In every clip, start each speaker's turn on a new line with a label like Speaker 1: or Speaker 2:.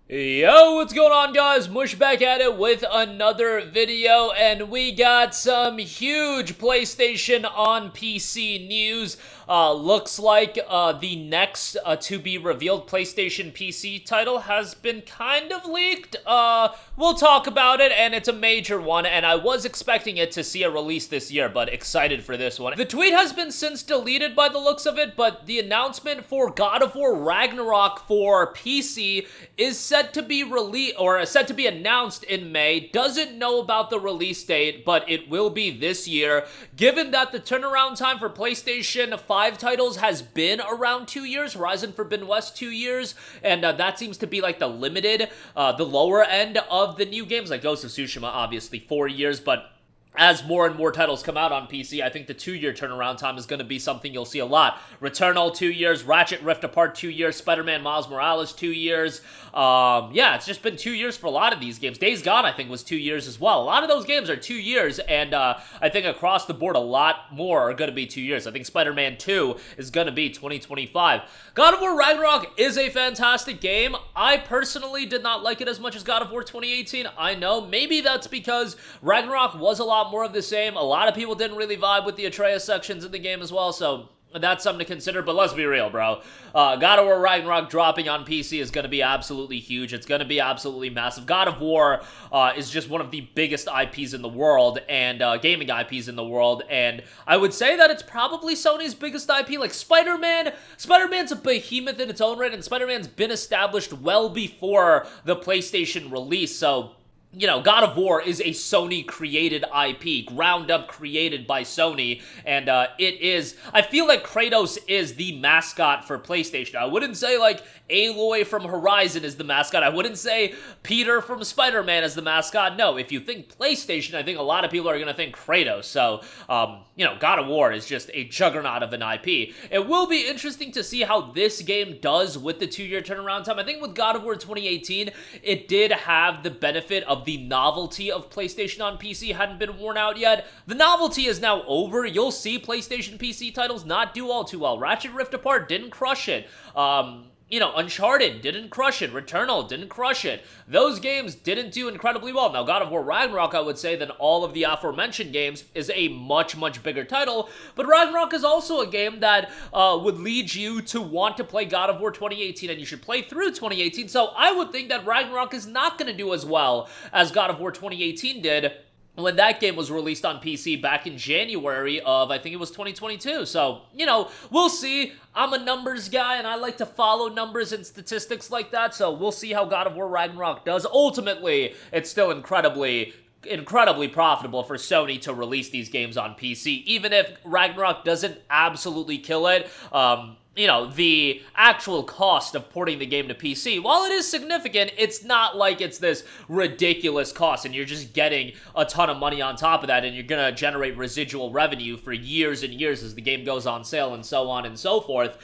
Speaker 1: Yo, what's going on, guys? Mush back at it with another video, and we got some huge PlayStation on PC news. Looks like the next to be revealed PlayStation PC title has been kind of leaked. We'll talk about it, and it's a major one, and I was expecting it to see a release this year, but excited for this one. The tweet has been since deleted by the looks of it, but the announcement for God of War Ragnarok for PC is set to be set to be announced in May. Doesn't know about the release date, but it will be this year. Given that the turnaround time for PlayStation 5 titles has been around 2 years, Horizon Forbidden West 2 years, and that seems to be like the limited, the lower end of the new games, like Ghost of Tsushima, obviously 4 years, but as more and more titles come out on PC, I think the 2-year turnaround time is going to be something you'll see a lot. Returnal, 2 years. Ratchet Rift Apart, 2 years. Spider-Man Miles Morales, 2 years. Yeah, it's just been 2 years for a lot of these games. Days Gone, I think, was 2 years as well. A lot of those games are 2 years, and I think across the board, a lot more are going to be 2 years. I think Spider-Man 2 is going to be 2025. God of War Ragnarok is a fantastic game. I personally did not like it as much as God of War 2018. I know, maybe that's because Ragnarok was a lot more of the same. A lot of people didn't really vibe with the Atreus sections in the game as well, so that's something to consider, but let's be real, bro. God of War Ragnarok dropping on PC is going to be absolutely huge. It's going to be absolutely massive. God of War is just one of the biggest IPs in the world, and gaming IPs in the world, and I would say that it's probably Sony's biggest IP. Like Spider-Man's a behemoth in its own right, and Spider-Man's been established well before the PlayStation release, so you know, God of War is a Sony-created IP, ground-up created by Sony, and I feel like Kratos is the mascot for PlayStation. I wouldn't say, like, Aloy from Horizon is the mascot. I wouldn't say Peter from Spider-Man is the mascot. No, if you think PlayStation, I think a lot of people are going to think Kratos. So, you know, God of War is just a juggernaut of an IP. It will be interesting to see how this game does with the 2-year turnaround time. I think with God of War 2018, it did have the benefit of the novelty of PlayStation on PC hadn't been worn out yet. The novelty is now over. You'll see PlayStation PC titles not do all too well. Ratchet Rift Apart didn't crush it. You know, Uncharted didn't crush it. Returnal didn't crush it. Those games didn't do incredibly well. Now, God of War Ragnarok, I would say, than all of the aforementioned games, is a much, much bigger title. But Ragnarok is also a game that would lead you to want to play God of War 2018, and you should play through 2018. So I would think that Ragnarok is not going to do as well as God of War 2018 did when that game was released on PC back in January of, I think it was 2022. So, you know, we'll see. I'm a numbers guy, and I like to follow numbers and statistics like that, so we'll see how God of War Ragnarok does. Ultimately, it's still incredibly profitable for Sony to release these games on PC, even if Ragnarok doesn't absolutely kill it. You know, the actual cost of porting the game to PC, while it is significant, it's not like it's this ridiculous cost and you're just getting a ton of money on top of that and you're gonna generate residual revenue for years and years as the game goes on sale and so on and so forth.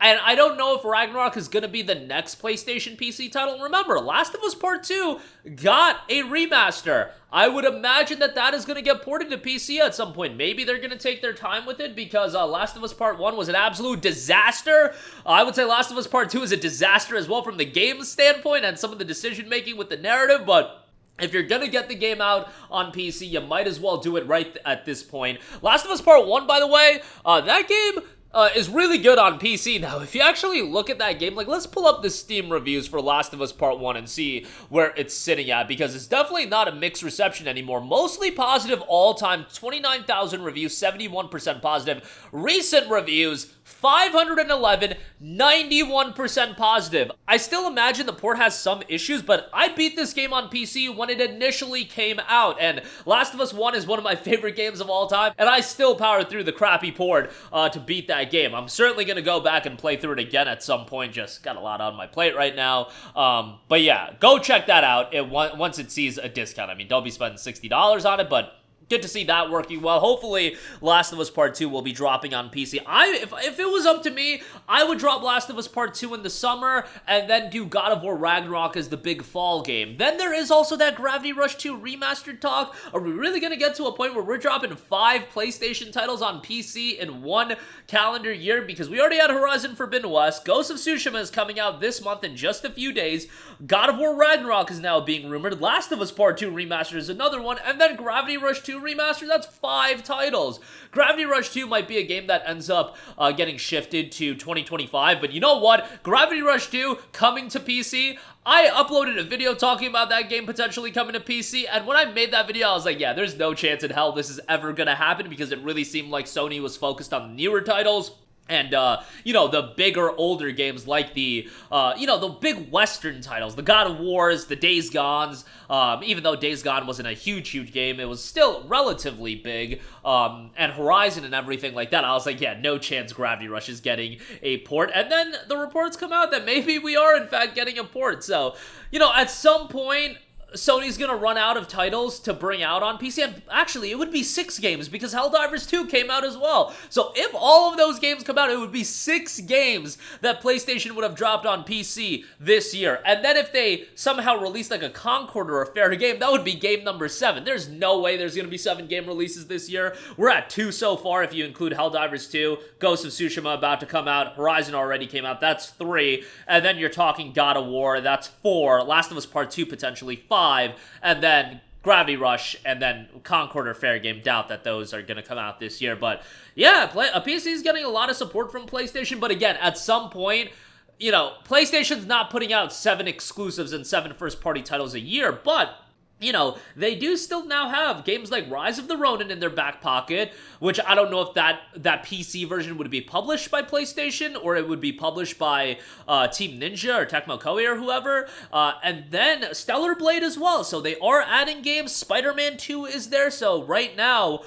Speaker 1: And I don't know if Ragnarok is going to be the next PlayStation PC title. Remember, Last of Us Part 2 got a remaster. I would imagine that that is going to get ported to PC at some point. Maybe they're going to take their time with it because Last of Us Part 1 was an absolute disaster. I would say Last of Us Part 2 is a disaster as well from the game standpoint and some of the decision-making with the narrative, but if you're gonna get the game out on PC, you might as well do it right at this point. Last of Us Part 1, by the way, that game is really good on PC. Now, if you actually look at that game, like, let's pull up the Steam reviews for Last of Us Part 1 and see where it's sitting at, because it's definitely not a mixed reception anymore. Mostly positive all-time, 29,000 reviews, 71% positive. Recent reviews, 511, 91% positive. I still imagine the port has some issues, but I beat this game on PC when it initially came out, and Last of Us 1 is one of my favorite games of all time, and I still powered through the crappy port to beat that game. I'm certainly going to go back and play through it again at some point, just got a lot on my plate right now. But yeah, go check that out once it sees a discount. I mean, don't be spending $60 on it, but good to see that working well. Hopefully, Last of Us Part 2 will be dropping on PC. If it was up to me, I would drop Last of Us Part 2 in the summer and then do God of War Ragnarok as the big fall game. Then there is also that Gravity Rush 2 remastered talk. Are we really going to get to a point where we're dropping 5 PlayStation titles on PC in one calendar year? Because we already had Horizon Forbidden West, Ghost of Tsushima is coming out this month in just a few days, God of War Ragnarok is now being rumored, Last of Us Part 2 remastered is another one, and then Gravity Rush 2 remastered, that's 5 titles. Gravity Rush 2 might be a game that ends up getting shifted to 2025, but you know what? Gravity Rush 2 coming to PC, I uploaded a video talking about that game potentially coming to PC, and when I made that video, I was like, yeah, there's no chance in hell this is ever gonna happen, because it really seemed like Sony was focused on the newer titles. And, you know, the bigger, older games like the, you know, the big Western titles, the God of Wars, the Days Gones, even though Days Gone wasn't a huge game, it was still relatively big, and Horizon and everything like that. I was like, yeah, no chance Gravity Rush is getting a port, and then the reports come out that maybe we are, in fact, getting a port, so, you know, at some point, Sony's gonna run out of titles to bring out on PC, and actually, it would be 6 games, because Helldivers 2 came out as well. So if all of those games come out, it would be 6 games that PlayStation would have dropped on PC this year. And then if they somehow release like a Concord or a fair game, that would be game number 7. There's no way there's gonna be 7 game releases this year. We're at 2 so far if you include Helldivers 2, Ghost of Tsushima about to come out, Horizon already came out, that's 3, and then you're talking God of War, that's 4, Last of Us Part 2 potentially 5, and then Gravity Rush, and then Concord or Fair Game. Doubt that those are going to come out this year, but yeah, PC is getting a lot of support from PlayStation, but again, at some point, you know, PlayStation's not putting out 7 exclusives and 7 first-party titles a year, but you know, they do still now have games like Rise of the Ronin in their back pocket, which I don't know if that PC version would be published by PlayStation or it would be published by Team Ninja or Tecmo Koei or whoever, and then Stellar Blade as well, so they are adding games. Spider-Man 2 is there, so right now,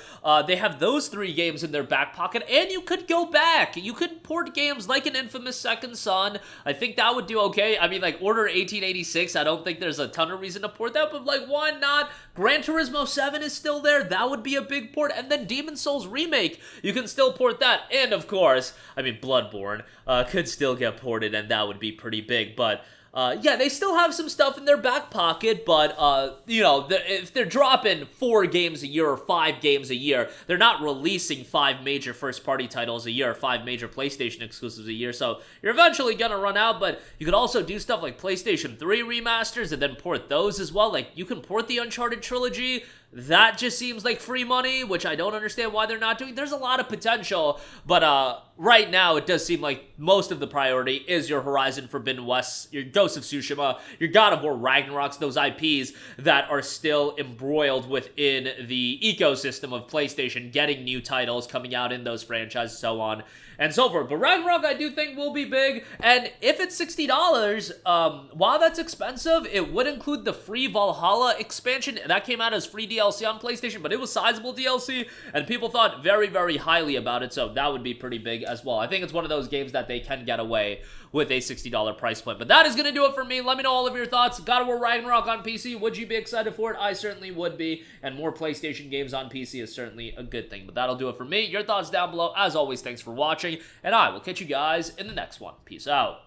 Speaker 1: they have those 3 games in their back pocket, and you could go back. You could port games like an Infamous Second Son. I think that would do okay. I mean, like, Order 1886, I don't think there's a ton of reason to port that, but, like, why not? Gran Turismo 7 is still there. That would be a big port. And then Demon's Souls Remake, you can still port that. And, of course, I mean, Bloodborne could still get ported, and that would be pretty big, but yeah, they still have some stuff in their back pocket, but, you know, if they're dropping 4 games a year or 5 games a year, they're not releasing 5 major first-party titles a year or 5 major PlayStation exclusives a year, so you're eventually gonna run out, but you could also do stuff like PlayStation 3 remasters and then port those as well. Like, you can port the Uncharted trilogy. That just seems like free money, which I don't understand why they're not doing. There's a lot of potential, but right now it does seem like most of the priority is your Horizon Forbidden West, your Ghost of Tsushima, your God of War Ragnaroks, those IPs that are still embroiled within the ecosystem of PlayStation, getting new titles coming out in those franchises, so on and so forth. But Ragnarok, I do think, will be big, and if it's $60, while that's expensive, it would include the free Valhalla expansion. That came out as free DLC on PlayStation, but it was sizable DLC, and people thought very, very highly about it, so that would be pretty big as well. I think it's one of those games that they can get away with a $60 price point. But that is going to do it for me. Let me know all of your thoughts. God of War Ragnarok on PC, would you be excited for it? I certainly would be, and more PlayStation games on PC is certainly a good thing. But that'll do it for me. Your thoughts down below. As always, thanks for watching, and I will catch you guys in the next one. Peace out.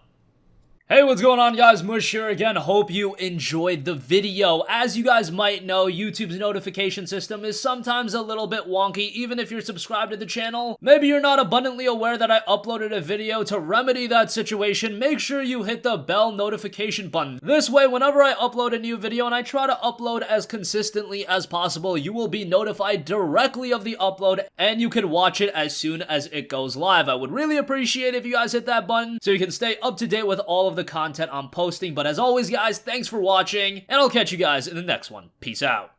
Speaker 1: Hey, what's going on, guys? Mush here again. Hope you enjoyed the video. As you guys might know, YouTube's notification system is sometimes a little bit wonky, even if you're subscribed to the channel. Maybe you're not abundantly aware that I uploaded a video. To remedy that situation, make sure you hit the bell notification button. This way, whenever I upload a new video, and I try to upload as consistently as possible, you will be notified directly of the upload, and you can watch it as soon as it goes live. I would really appreciate if you guys hit that button so you can stay up to date with all of the content I'm posting. But as always, guys, thanks for watching, and I'll catch you guys in the next one. Peace out.